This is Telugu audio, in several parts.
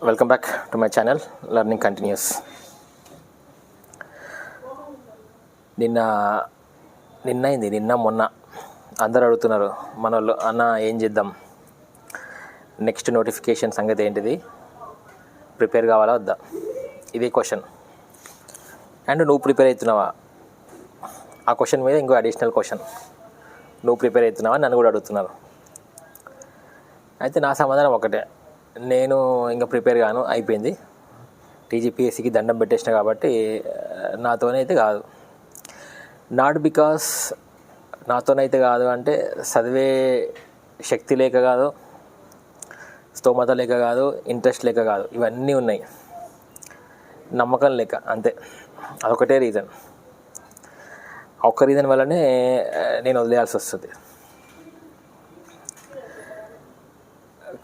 Welcome back to my channel learning continuous. నిన్న మొన్న అందరు అడుగుతున్నారు మన వాళ్ళు, అన్న ఏం చేద్దాం, నెక్స్ట్ నోటిఫికేషన్ సంగతి ఏంటిది, ప్రిపేర్ కావాలా వద్దా, ఇదే క్వశ్చన్. అండ్ నువ్వు ప్రిపేర్ అవుతున్నావా, ఆ క్వశ్చన్ మీద ఇంకో అడిషనల్ క్వశ్చన్, నువ్వు ప్రిపేర్ అవుతున్నావా నన్ను కూడా అడుగుతున్నారు. అయితే నా సమాధానం ఒకటే, నేను ఇంకా ప్రిపేర్ గాను, అయిపోయింది. టీజీపీఎస్సీకి దండం పెట్టేసిన కాబట్టి నాతోనైతే కాదు. నాట్ బికాస్ నాతోనైతే కాదు అంటే చదివే శక్తి లేక కాదు, స్తోమత లేక కాదు, ఇంట్రెస్ట్ లేక కాదు, ఇవన్నీ ఉన్నాయి, నమ్మకం లేక, అంతే. అదొకటే రీజన్. ఒక్క రీజన్ వల్లనే నేను వదిలేయాల్సి వస్తుంది.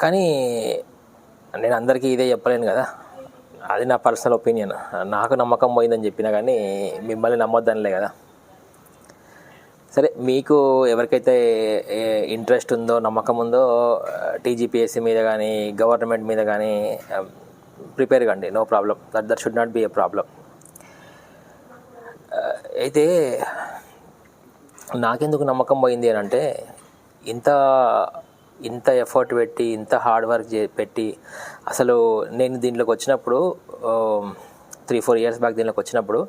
కానీ నేను అందరికీ ఇదే చెప్పలేను కదా, అది నా పర్సనల్ ఒపీనియన్. నాకు నమ్మకం పోయిందని చెప్పినా కానీ మిమ్మల్ని నమ్మొద్దనిలే కదా. సరే, మీకు ఎవరికైతే ఇంట్రెస్ట్ ఉందో, నమ్మకం ఉందో, టీజీపీఎస్సీ మీద కానీ గవర్నమెంట్ మీద కానీ ప్రిపేర్ కండి, no problem. That should not be a problem. అయితే నాకెందుకు నమ్మకం పోయింది అని అంటే, ఇంత ఎఫర్ట్ పెట్టి, ఇంత హార్డ్ వర్క్ పెట్టి, అసలు నేను దీంట్లోకి వచ్చినప్పుడు 3-4 ఇయర్స్ బ్యాక్ దీంట్లోకి వచ్చినప్పుడు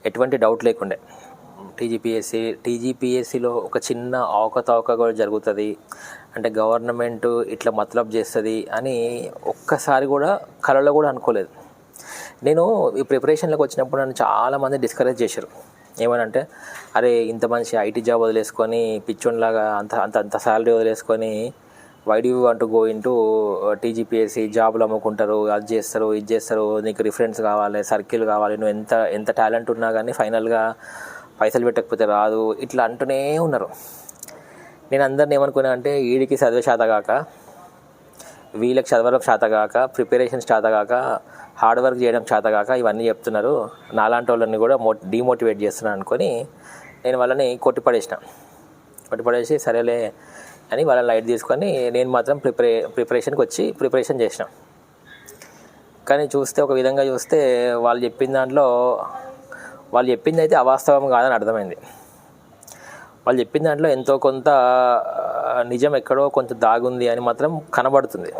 ఎటువంటి డౌట్ లేకుండే. టీజీపీఎస్సీలో ఒక చిన్న అవకతవక కూడా జరుగుతుంది అంటే, గవర్నమెంట్ ఇట్లా మతలబ్ చేస్తుంది అని ఒక్కసారి కూడా కలలో కూడా అనుకోలేదు. నేను ఈ ప్రిపరేషన్లోకి వచ్చినప్పుడు నన్ను చాలామంది డిస్కరేజ్ చేశారు. ఏమనంటే, అరే ఇంత మంచి ఐటీ జాబ్ వదిలేసుకొని, పిచ్చోన్లాగా అంత శాలరీ వదిలేసుకొని, why do you want to go into TGPSC, జాబులు అమ్ముకుంటారు, అది చేస్తారు, ఇది చేస్తారు, నీకు రిఫరెన్స్ కావాలి, సర్కిల్ కావాలి, నువ్వు ఎంత టాలెంట్ ఉన్నా కానీ ఫైనల్గా పైసలు పెట్టకపోతే రాదు, ఇట్లా అంటూనే ఉన్నారు. నేను అందరిని ఏమనుకున్నా అంటే, వీడికి చదివే శాతగాక, వీళ్ళకి చదవడం శాతగాక, ప్రిపరేషన్ శాతగాక, హార్డ్ వర్క్ చేయడం శాతగాక ఇవన్నీ చెప్తున్నారు, నాలాంటి వాళ్ళని కూడా డిమోటివేట్ చేస్తున్నాను అనుకొని నేను వాళ్ళని కొట్టిపడేసి సరేలే అని వాళ్ళని లైట్ తీసుకొని నేను మాత్రం ప్రిపరేషన్కి వచ్చి ప్రిపరేషన్ చేసిన. కానీ చూస్తే, ఒక విధంగా చూస్తే వాళ్ళు చెప్పింది అయితే అవాస్తవం కాదని అర్థమైంది. వాళ్ళు చెప్పిన దాంట్లో ఎంతో కొంత నిజం ఎక్కడో కొంత దాగుంది అని మాత్రం కనబడుతుంది.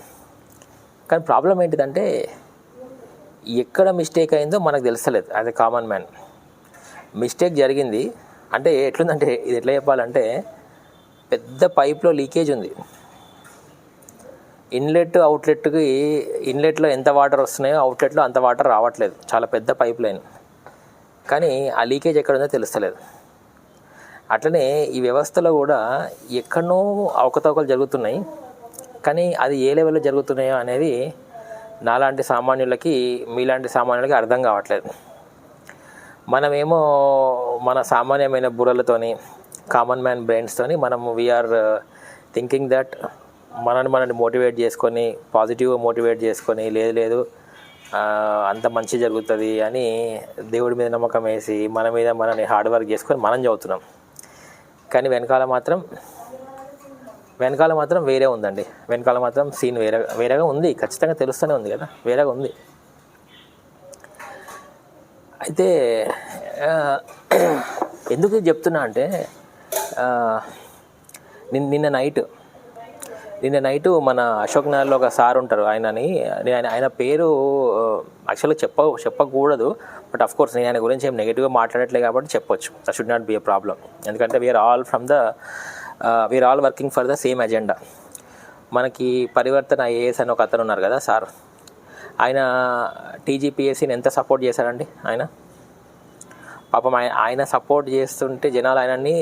కానీ ప్రాబ్లం ఏంటిదంటే, ఎక్కడ మిస్టేక్ అయిందో మనకు తెలుస్తలేదు. As a common man mistake జరిగింది అంటే ఎట్లుందంటే, ఇది ఎట్లా చెప్పాలంటే, పెద్ద పైప్లో లీకేజ్ ఉంది. అవుట్లెట్కి ఇన్లెట్లో ఎంత వాటర్ వస్తున్నాయో అవుట్లెట్లో అంత వాటర్ రావట్లేదు. చాలా పెద్ద పైప్ లైన్, కానీ ఆ లీకేజ్ ఎక్కడుందో తెలుస్తలేదు. అట్లనే ఈ వ్యవస్థలో కూడా ఎక్కడనో అవకతవకలు జరుగుతున్నాయి, కానీ అది ఏ లెవెల్లో జరుగుతున్నాయో అనేది నాలాంటి సామాన్యులకి, మీలాంటి సామాన్యులకి అర్థం కావట్లేదు. మనమేమో మన సామాన్యమైన బుర్రలతోని, కామన్ మ్యాన్ బ్రెయిన్స్తోని వీఆర్ థింకింగ్ దట్ మనల్ని మోటివేట్ చేసుకొని, పాజిటివ్గా మోటివేట్ చేసుకొని, లేదు అంత మంచి జరుగుతుంది అని దేవుడి మీద నమ్మకం వేసి మనని హార్డ్ వర్క్ చేసుకొని మనం చదువుతున్నాం. కానీ వెనకాల మాత్రం వేరే ఉందండి. వెనకాల మాత్రం సీన్ వేరేగా ఉంది. ఖచ్చితంగా తెలుస్తూనే ఉంది కదా, వేరేగా ఉంది. అయితే ఎందుకు చెప్తున్నా అంటే, నిన్న నైటు మన అశోక్ నగర్లో ఒక సార్ ఉంటారు, ఆయన పేరు యాక్చువల్గా చెప్పకూడదు, బట్ అఫ్ కోర్స్ నేను ఆయన గురించి ఏం నెగిటివ్గా మాట్లాడట్లేదు కాబట్టి చెప్పొచ్చు. That should not be a problem. ఎందుకంటే we are all working for the same agenda. మనకి పరివర్తన ఐఏఎస్ అని ఒక అతను ఉన్నారు కదా సార్, ఆయన టీజీపీఎస్సీని ఎంత సపోర్ట్ చేశారండి. ఆయన పాపం ఆయన సపోర్ట్ చేస్తుంటే జనాలు ఆయనని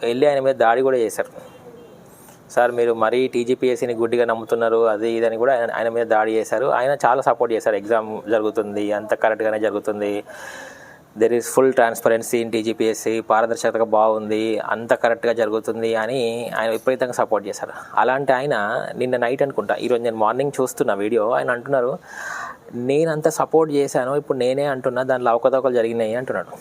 వెళ్ళి ఆయన మీద దాడి కూడా చేశారు. సార్ మీరు మరీ టీజీపీఎస్సీని గుడ్డిగా నమ్ముతున్నారు, అది ఇదని కూడా ఆయన మీద దాడి చేశారు. ఆయన చాలా సపోర్ట్ చేశారు, ఎగ్జామ్ జరుగుతుంది, అంత కరెక్ట్గానే జరుగుతుంది, there is full transparency in TGPSC, పారదర్శకత బాగుంది, అంత కరెక్ట్గా జరుగుతుంది అని ఆయన విపరీతంగా సపోర్ట్ చేశారు. అలాంటి ఆయన నిన్న నైట్ అనుకుంటా, ఈరోజు నేను మార్నింగ్ చూస్తున్న వీడియో, ఆయన అంటున్నారు, నేను అంత సపోర్ట్ చేశాను, ఇప్పుడు నేనే అంటున్నా దాంట్లో అవకతవకలు జరిగినాయి అంటున్నాడు.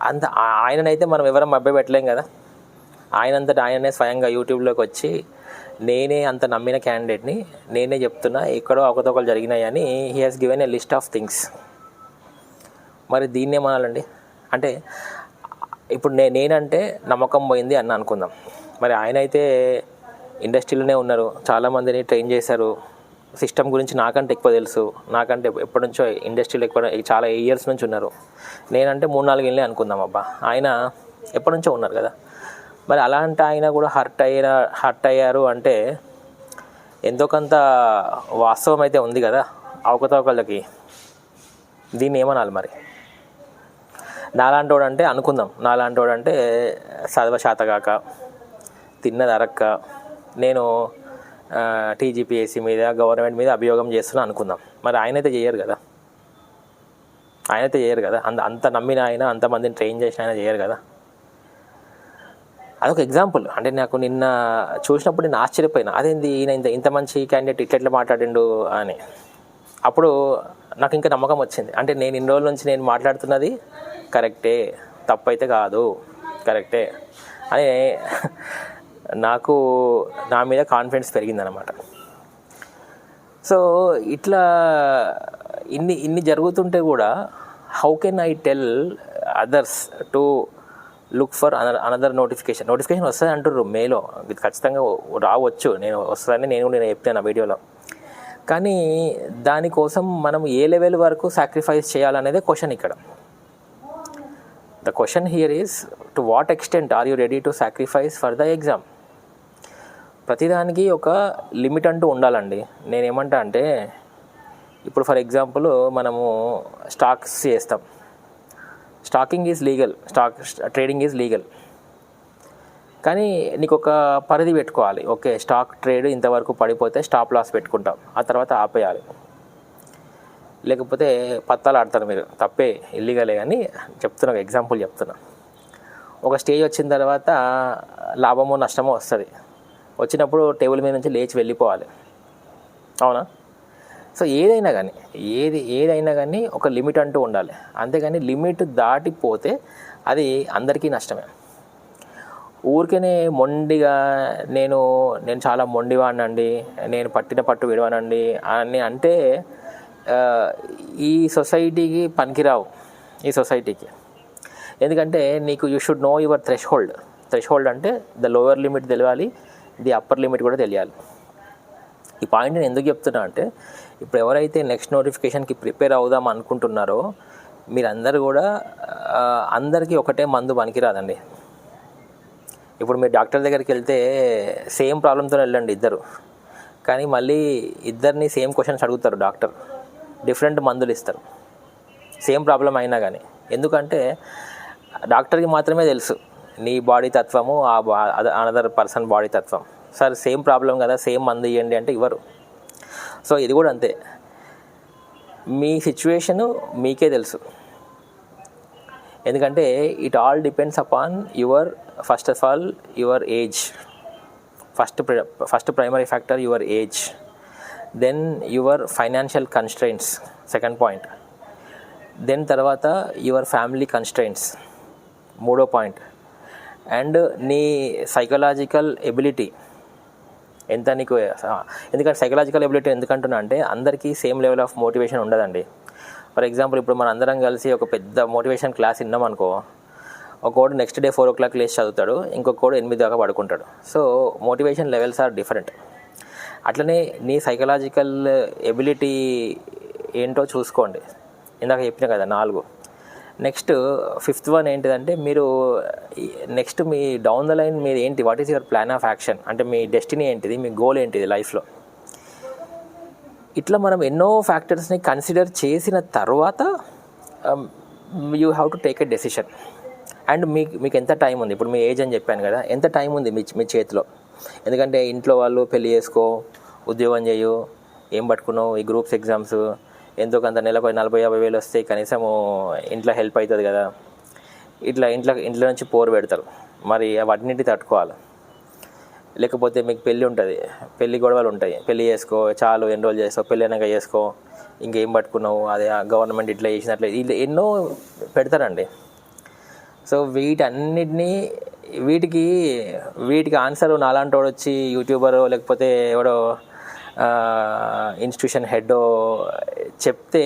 అంత ఆయననైతే మనం ఎవరం మభ్య పెట్టలేం కదా. ఆయనంతటా ఆయననే స్వయంగా యూట్యూబ్లోకి వచ్చి నేనే అంత నమ్మిన క్యాండిడేట్ని నేనే చెప్తున్నా ఎక్కడో అవకతవకలు జరిగినాయని he has given a list of things. మరి దీన్ని ఏమనాలండి? అంటే ఇప్పుడు నేనంటే నమ్మకం పోయింది అని అనుకుందాం. మరి ఆయన అయితే ఇండస్ట్రీలోనే ఉన్నారు, చాలామందిని ట్రైన్ చేశారు, సిస్టమ్ గురించి నాకంటే ఎక్కువ తెలుసు, నాకంటే ఎప్పటి నుంచో ఇండస్ట్రీలో ఎక్కువ చాలా ఇయర్స్ నుంచి ఉన్నారు. నేనంటే 3-4 ఏళ్ళే అనుకుందాం. అబ్బా, ఆయన ఎప్పటి నుంచో ఉన్నారు కదా. మరి అలాంటి ఆయన కూడా హర్ట్ అయ్యారు అంటే ఎంతో కొంత వాస్తవం అయితే ఉంది కదా అవకతవకలకి. దీన్ని ఏమనాలి మరి? నాలాంటోడు అంటే అనుకుందాం, నాలాంటోడు అంటే చదవ శాతగాక తిన్నది అరక్క నేను టీజీపీఎస్సీ మీద గవర్నమెంట్ మీద అభియోగం చేస్తున్నా అనుకుందాం. మరి ఆయనైతే చేయరు కదా, అంత నమ్మిన ఆయన, అంతమందిని ట్రైన్ చేసిన ఆయన చేయరు కదా. అదొక ఎగ్జాంపుల్. అంటే నాకు నిన్న చూసినప్పుడు నేను ఆశ్చర్యపోయినా, అదేంది ఈయన ఇంత మంచి క్యాండిడేట్ ఇట్లా మాట్లాడిండు అని. అప్పుడు నాకు ఇంకా నమ్మకం వచ్చింది. అంటే నేను ఇన్ని రోజుల నుంచి నేను మాట్లాడుతున్నది కరెక్టే, తప్పైతే కాదు, కరెక్టే అని నాకు నా మీద కాన్ఫిడెన్స్ పెరిగిందనమాట. సో ఇట్లా ఇన్ని జరుగుతుంటే కూడా how can I tell others to look for another notification వస్తుంది అంటుర్రు మేలో. ఇది ఖచ్చితంగా రావచ్చు, నేను వస్తుందని నేను చెప్తాను ఆ వీడియోలో. కానీ దానికోసం మనం ఏ లెవెల్ వరకు సాక్రిఫైస్ చేయాలనేదే క్వశ్చన్ ఇక్కడ. The question here is to what extent are you ready to sacrifice for the exam. ప్రతిదానికి ఒక లిమిట్ అంటూ ఉండాలండి. నేనేమంటా అంటే ఇప్పుడు ఫర్ ఎగ్జాంపుల్ మనము స్టాక్స్ చేస్తాం, stacking is legal, trading is legal. కానీ నీకు ఒక పరిధి పెట్టుకోవాలి. ఓకే, స్టాక్ ట్రేడ్ ఇంతవరకు పడిపోతే స్టాప్ లాస్ పెట్టుకుంటాం, ఆ తర్వాత ఆపేయాలి. లేకపోతే పత్తాలు ఆడతారు మీరు, తప్పే, ఇల్లీగలే. కానీ చెప్తున్నా, ఎగ్జాంపుల్ చెప్తున్నా. ఒక స్టేజ్ వచ్చిన తర్వాత లాభమో నష్టమో వస్తుంది. వచ్చినప్పుడు టేబుల్ మీద నుంచి లేచి వెళ్ళిపోవాలి, అవునా? సో ఏదైనా కానీ ఒక లిమిట్ అంటూ ఉండాలి. అంతేగాని లిమిట్ దాటిపోతే అది అందరికీ నష్టమే. ఊరికేనే మొండిగా నేను చాలా మొండివాడినండి, నేను పట్టిన పట్టు విడవనండి అని అంటే ఈ సొసైటీకి పనికిరావు. ఈ సొసైటీకి ఎందుకంటే నీకు you should know your threshold అంటే ద లోవర్ లిమిట్ తెలియాలి, ది అప్పర్ లిమిట్ కూడా తెలియాలి. ఈ పాయింట్ నేను ఎందుకు చెప్తున్నా అంటే ఇప్పుడు ఎవరైతే నెక్స్ట్ నోటిఫికేషన్కి ప్రిపేర్ అవుదాం అనుకుంటున్నారో మీరందరూ కూడా అందరికీ ఒకటే మందు పనికిరాదండి. ఇప్పుడు మీరు డాక్టర్ దగ్గరికి వెళ్తే సేమ్ ప్రాబ్లంతో వెళ్ళండి ఇద్దరు, కానీ మళ్ళీ ఇద్దరిని సేమ్ క్వశ్చన్స్ అడుగుతారు డాక్టర్, డిఫరెంట్ మందులు ఇస్తారు సేమ్ ప్రాబ్లం అయినా కానీ. ఎందుకంటే డాక్టర్కి మాత్రమే తెలుసు నీ బాడీ తత్వము, అనదర్ పర్సన్ బాడీ తత్వం. సార్ సేమ్ ప్రాబ్లం కదా, సేమ్ మందు ఇవ్వండి అంటే ఇవ్వరు. సో ఇది కూడా అంతే, మీ సిచ్యువేషను మీకే తెలుసు. ఎందుకంటే it all depends upon first of all your age. First primary factor your age, then your financial constraints, second point, then తర్వాత యువర్ ఫ్యామిలీ కన్స్ట్రెయింట్స్, మూడో పాయింట్, అండ్ నీ సైకలాజికల్ ఎబిలిటీ ఎంత నీకు. ఎందుకంటే సైకలాజికల్ ఎబిలిటీ ఎందుకంటున్నా అంటే అందరికీ సేమ్ లెవెల్ ఆఫ్ మోటివేషన్ ఉండదండి. ఫర్ ఎగ్జాంపుల్ ఇప్పుడు మన అందరం కలిసి ఒక పెద్ద మోటివేషన్ క్లాస్ విన్నాం అనుకో, ఒకడు నెక్స్ట్ డే 4 o'clock లేచి చదువుతాడు, ఇంకొకడు 8 దాకా పడుకుంటాడు. So motivation levels are different. అట్లనే నీ సైకలాజికల్ ఎబిలిటీ ఏంటో చూసుకోండి. ఇందాక చెప్పిన కదా 4. నెక్స్ట్ 5th వన్ ఏంటిదంటే మీరు next me down the line మీరు ఏంటి, what is your plan of action, అంటే మీ డెస్టినీ ఏంటిది, మీ గోల్ ఏంటిది లైఫ్లో. ఇట్లా మనం ఎన్నో ఫ్యాక్టర్స్ని కన్సిడర్ చేసిన తర్వాత you have to take a decision. And మీకు ఎంత టైం ఉంది, ఇప్పుడు మీ ఏజ్ అని చెప్పాను కదా, ఎంత టైం ఉంది మీ చేతిలో. ఎందుకంటే ఇంట్లో వాళ్ళు పెళ్ళి చేసుకో, ఉద్యోగం చేయు, ఏం పట్టుకున్నావు, ఈ గ్రూప్స్ ఎగ్జామ్స్ ఎంతో కొంత నెలకు 40-50 వేలు వస్తే కనీసము ఇంట్లో హెల్ప్ అవుతుంది కదా. ఇంట్లో నుంచి పోరు పెడతారు, మరి వాటినింటి తట్టుకోవాలి. లేకపోతే మీకు పెళ్ళి ఉంటుంది, పెళ్ళి గొడవలు ఉంటాయి, పెళ్ళి చేసుకో, చాలు ఎన్రోల్ చేసుకో, పెళ్ళి అయినాక చేసుకో, ఇంకేం పట్టుకున్నావు, అదే గవర్నమెంట్ ఇట్లా చేసినట్లే, ఇట్లా ఎన్నో పెడతారండి. సో వీటన్నిటినీ వీటికి వీటికి ఆన్సర్ నాలాంటి వాడు వచ్చి యూట్యూబర్ లేకపోతే ఎవడో ఇన్స్టిట్యూషన్ హెడ్ చెప్తే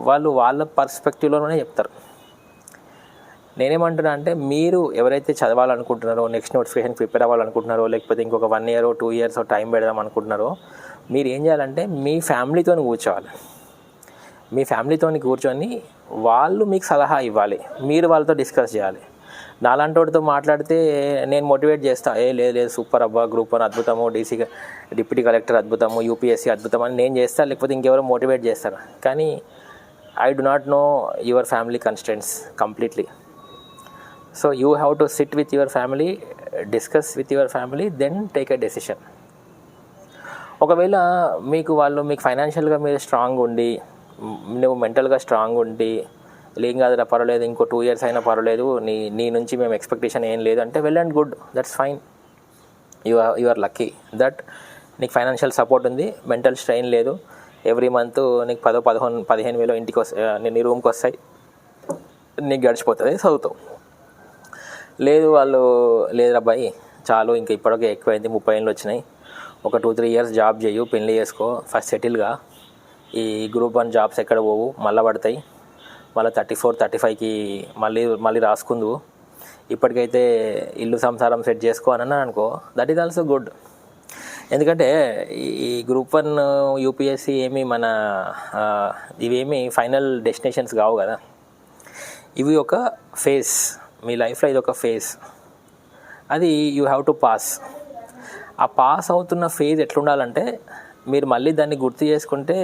వాళ్ళు వాళ్ళ పర్స్పెక్టివ్లోనే చెప్తారు. నేనేమంటున్నా అంటే మీరు ఎవరైతే చదవాలనుకుంటున్నారో, నెక్స్ట్ నోటిఫికేషన్ ప్రిపేర్ అవ్వాలనుకుంటున్నారో, లేకపోతే ఇంకొక 1 year 2 years టైం పెడదాం అనుకుంటున్నారో, మీరు ఏం చేయాలంటే మీ ఫ్యామిలీతో కూర్చోవాలి. మీ ఫ్యామిలీతో కూర్చొని వాళ్ళు మీకు సలహా ఇవ్వాలి, మీరు వాళ్ళతో డిస్కస్ చేయాలి. నాలాంటి వాడితో మాట్లాడితే నేను మోటివేట్ చేస్తా, లేదు లేదు సూపర్ అబ్బా, గ్రూప్ 1 అద్భుతము, డిప్యూటీ కలెక్టర్ అద్భుతము, యూపీఎస్సీ అద్భుతం అని నేను చేస్తా, లేకపోతే ఇంకెవరో మోటివేట్ చేస్తారు. కానీ I do not know your family constraints completely. So you have to sit with your family, discuss with your family, then take a decision. ఒకవేళ మీకు ఫైనాన్షియల్గా మీరు స్ట్రాంగ్ ఉండి, నువ్వు మెంటల్గా స్ట్రాంగ్ ఉండి, ఏం కాదురా పర్వాలేదు, ఇంకో 2 years అయినా పర్వాలేదు, నీ నుంచి మేము ఎక్స్పెక్టేషన్ ఏం లేదు అంటే well and good, that's fine. You are lucky that నీకు ఫైనాన్షియల్ సపోర్ట్ ఉంది, మెంటల్ స్ట్రెయిన్ లేదు. ఎవ్రీ మంత్ నీకు 10,000-15,000 ఇంటికి నీ రూమ్కి వస్తాయి, నీకు గడిచిపోతుంది, చదువుతావు. లేదు అబ్బాయి చాలు, ఇంకా ఇప్పటికే ఎక్కువైంది, 30 ఏళ్ళు వచ్చినాయి, ఒక 2-3 years జాబ్ చేయు, పెళ్ళి చేసుకో, ఫస్ట్ సెటిల్గా, ఈ గ్రూప్ 1 జాబ్స్ ఎక్కడ పోవు, మళ్ళీ పడతాయి, మళ్ళీ 34-35కి మళ్ళీ రాసుకుందువు, ఇప్పటికైతే ఇల్లు సంసారం సెట్ చేసుకో అని అనుకో, దట్ ఈజ్ ఆల్సో గుడ్. ఎందుకంటే ఈ గ్రూప్ 1 యూపీఎస్సీ ఏమి ఇవేమి ఫైనల్ డెస్టినేషన్స్ కావు కదా, ఇవి ఒక ఫేజ్, మీ లైఫ్లో ఇది ఒక ఫేజ్, అది యూ హ్యావ్ టు పాస్. ఆ పాస్ అవుతున్న ఫేజ్ ఎట్లుండాలంటే మీరు మళ్ళీ దాన్ని గుర్తు చేసుకుంటే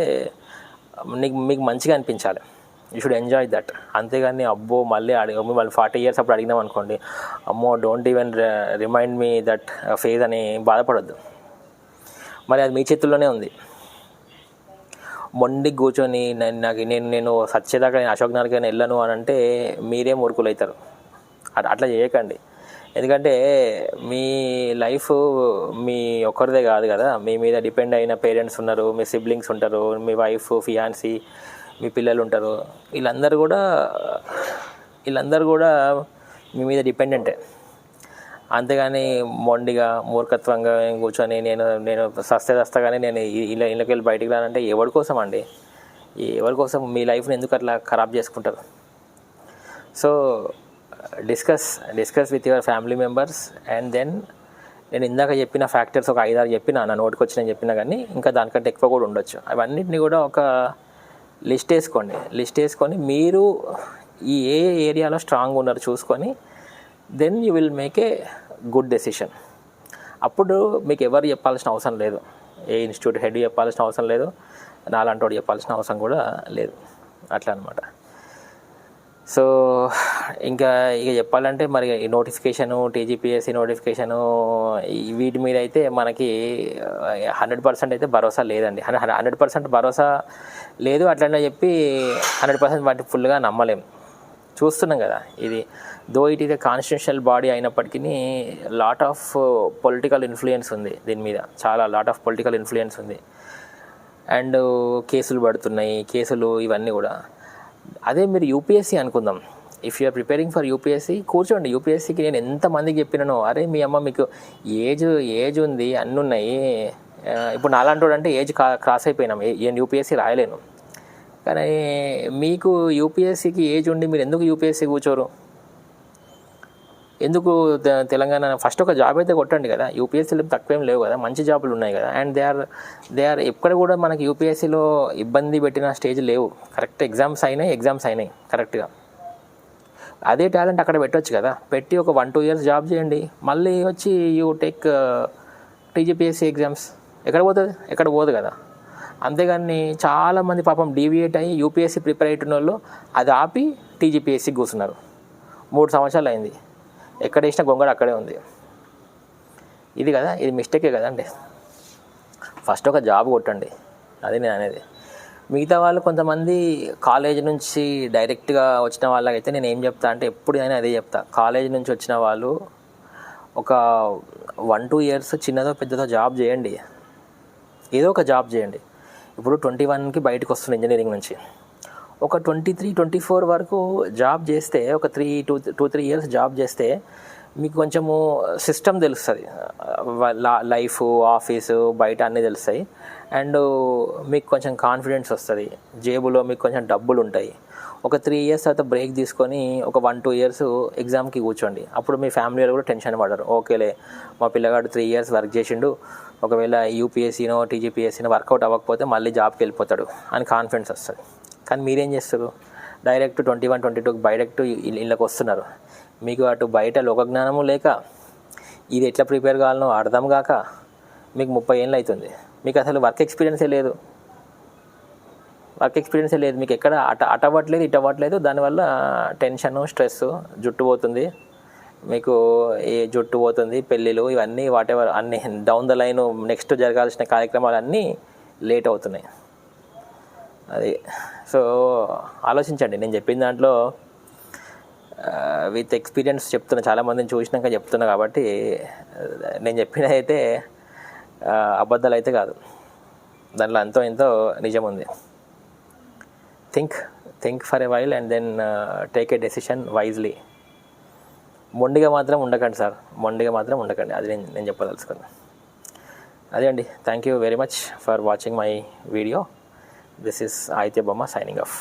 మీకు మంచిగా అనిపించాలి. You should enjoy that. అంతేగాని అబ్బో మళ్ళీ 40 years అప్పుడు అడిగినాం అనుకోండి, అమ్మో don't even remind me that phase అని బాధపడద్దు. మరి అది మీ చేతుల్లోనే ఉంది. మొండికి కూర్చొని నేను సచ్చేదాకా నేను అశోక్ నగర్కి వెళ్ళను అని అంటే మీరే మూర్ఖులు అవుతారు. అట్లా చేయకండి. ఎందుకంటే మీ లైఫ్ మీ ఒక్కరిదే కాదు కదా, మీ మీద డిపెండ్ అయిన పేరెంట్స్ ఉన్నారు, మీ సిబ్లింగ్స్ ఉంటారు, మీ వైఫ్, ఫియాన్సీ, మీ పిల్లలు ఉంటారు. వీళ్ళందరూ కూడా మీ మీద డిపెండెంటే. అంతేగాని మొండిగా మూర్ఖత్వంగా కూర్చొని నేను సస్తగానే నేను ఇళ్ళకి వెళ్ళి బయటికి రానంటే ఎవరి కోసం అండి? ఎవరి కోసం? మీ లైఫ్ని ఎందుకు అట్లా ఖరాబ్ చేసుకుంటారు? So discuss with your family members and then నేను ఇందాక చెప్పిన ఫ్యాక్టర్స్ ఒక 5-6 చెప్పిన, నా నోటికి వచ్చిన చెప్పినా కానీ ఇంకా దానికంటే ఎక్కువ కూడా ఉండొచ్చు. అవన్నిటిని కూడా ఒక లిస్ట్ వేసుకొని మీరు ఈ ఏ ఏరియాలో స్ట్రాంగ్ ఉన్నారు చూసుకొని then you will make a good decision. అప్పుడు మీకు ఎవరు చెప్పాల్సిన అవసరం లేదు, ఏ ఇన్స్టిట్యూట్ హెడ్ చెప్పాల్సిన అవసరం లేదు, నాలాంటి వాడు చెప్పాల్సిన అవసరం కూడా లేదు. అట్లా అనమాట. సో ఇక చెప్పాలంటే మరి ఈ నోటిఫికేషను, టీజీపీఎస్సీ నోటిఫికేషను, వీటి మీద అయితే మనకి 100% అయితే భరోసా లేదండి. 100% భరోసా లేదు. అట్లనే చెప్పి 100% వాటి ఫుల్గా నమ్మలేం. చూస్తున్నాం కదా, ఇది though it is a constitutional body అయినప్పటికీ లాట్ ఆఫ్ పొలిటికల్ ఇన్ఫ్లుయెన్స్ ఉంది దీని మీద, చాలా లాట్ ఆఫ్ పొలిటికల్ ఇన్ఫ్లుయెన్స్ ఉంది. అండ్ కేసులు పడుతున్నాయి, ఇవన్నీ కూడా. అదే మీరు యూపీఎస్సీ అనుకుందాం, if you're preparing for UPSC, కూర్చోండి. యూపీఎస్సీకి నేను ఎంతమందికి చెప్పినానో, అరే మీ అమ్మ మీకు ఏజ్ ఉంది, అన్నీ ఉన్నాయి. ఇప్పుడు నాలాంటి వాడు అంటే ఏజ్ క్రాస్ అయిపోయినాం, నేను యూపీఎస్సీ రాయలేను. కానీ మీకు యూపీఎస్సీకి ఏజ్ ఉండి మీరు ఎందుకు యూపీఎస్సీ కూర్చోరు? ఎందుకు తెలంగాణ ఫస్ట్ ఒక జాబ్ అయితే కొట్టండి కదా. యూపీఎస్సీలో తక్కువేం లేవు కదా, మంచి జాబులు ఉన్నాయి కదా. అండ్ దే ఆర్ ఎక్కడ కూడా మనకి యూపీఎస్సీలో ఇబ్బంది పెట్టిన స్టేజ్ లేవు. కరెక్ట్ ఎగ్జామ్స్ అయినాయి కరెక్ట్గా. అదే టాలెంట్ అక్కడ పెట్టవచ్చు కదా. పెట్టి ఒక 1-2 years జాబ్ చేయండి, మళ్ళీ వచ్చి యూ టేక్ టీజీపీఎస్సీ ఎగ్జామ్స్. ఎక్కడ పోదు కదా. అంతేగాని చాలామంది పాపం డీవియేట్ అయ్యి యూపీఎస్సీ ప్రిపేర్ అయిన వాళ్ళు అది ఆపి టీజీపీఎస్సీ కూర్చున్నారు. 3 సంవత్సరాలు అయింది, ఎక్కడ వేసిన గొంగడ అక్కడే ఉంది. ఇది మిస్టేకే కదండి. ఫస్ట్ ఒక జాబ్ కొట్టండి, అది నేను అనేది. మిగతా వాళ్ళు కొంతమంది కాలేజ్ నుంచి డైరెక్ట్గా వచ్చిన వాళ్ళకైతే నేను ఏం చెప్తా అంటే, ఎప్పుడైనా అదే చెప్తా, కాలేజ్ నుంచి వచ్చిన వాళ్ళు ఒక 1-2 years చిన్నదో పెద్దదో జాబ్ చేయండి, ఏదో ఒక జాబ్ చేయండి. ఇప్పుడు 21కి బయటకు వస్తుంది ఇంజనీరింగ్ నుంచి, ఒక 23-24 వరకు జాబ్ చేస్తే, ఒక 2-3 years జాబ్ చేస్తే మీకు కొంచెము సిస్టమ్ తెలుస్తుంది, లైఫ్, ఆఫీసు, బయట అన్నీ తెలుస్తాయి. అండ్ మీకు కొంచెం కాన్ఫిడెన్స్ వస్తుంది, జేబులో మీకు కొంచెం డబ్బులు ఉంటాయి. ఒక 3 years తర్వాత బ్రేక్ తీసుకొని ఒక 1-2 years ఎగ్జామ్కి కూర్చోండి. అప్పుడు మీ ఫ్యామిలీ వాళ్ళు కూడా టెన్షన్ పడరు. ఓకేలే మా పిల్లగాడు 3 years వర్క్ చేసిండు, ఒకవేళ యూపీఎస్సీనో టీజీపీఎస్సీనో వర్కౌట్ అవ్వకపోతే మళ్ళీ జాబ్కి వెళ్ళిపోతాడు అని కాన్ఫిడెన్స్ వస్తుంది. కానీ మీరేం చేస్తారు, డైరెక్ట్ 21-22 డైరెక్ట్ ఇళ్ళకి వస్తున్నారు. మీకు అటు బయట లోకజ్ఞానము లేక, ఇది ఎట్లా ప్రిపేర్ కావాలనో అర్థం కాక మీకు 30 ఏళ్ళు అవుతుంది. మీకు అసలు వర్క్ ఎక్స్పీరియన్సే లేదు, మీకు ఎక్కడ అటవ్వట్లేదు, ఇటవ్వట్లేదు. దానివల్ల టెన్షను, స్ట్రెస్, జుట్టు పోతుంది మీకు, జుట్టు పోతుంది, పెళ్ళిళ్ళు, ఇవన్నీ వాటెవర్ అన్నీ డౌన్ ద లైన్ నెక్స్ట్ జరగాల్సిన కార్యక్రమాలు అన్నీ లేట్ అవుతున్నాయి. అది సో ఆలోచించండి. నేను చెప్పిన దాంట్లో విత్ ఎక్స్పీరియన్స్ చెప్తున్నా, చాలామందిని చూసినాక చెప్తున్నా కాబట్టి నేను చెప్పినది అయితే అబద్ధాలు అయితే కాదు, దాంట్లో ఎంతో ఎంతో నిజం ఉంది. Think for a while and then take a decision wisely. మొండిగా మాత్రం ఉండకండి సార్, అది నేను చెప్పదలుచుకున్నాను. అదే అండి. Thank you very much for watching my video. This is Aditya Bama signing off.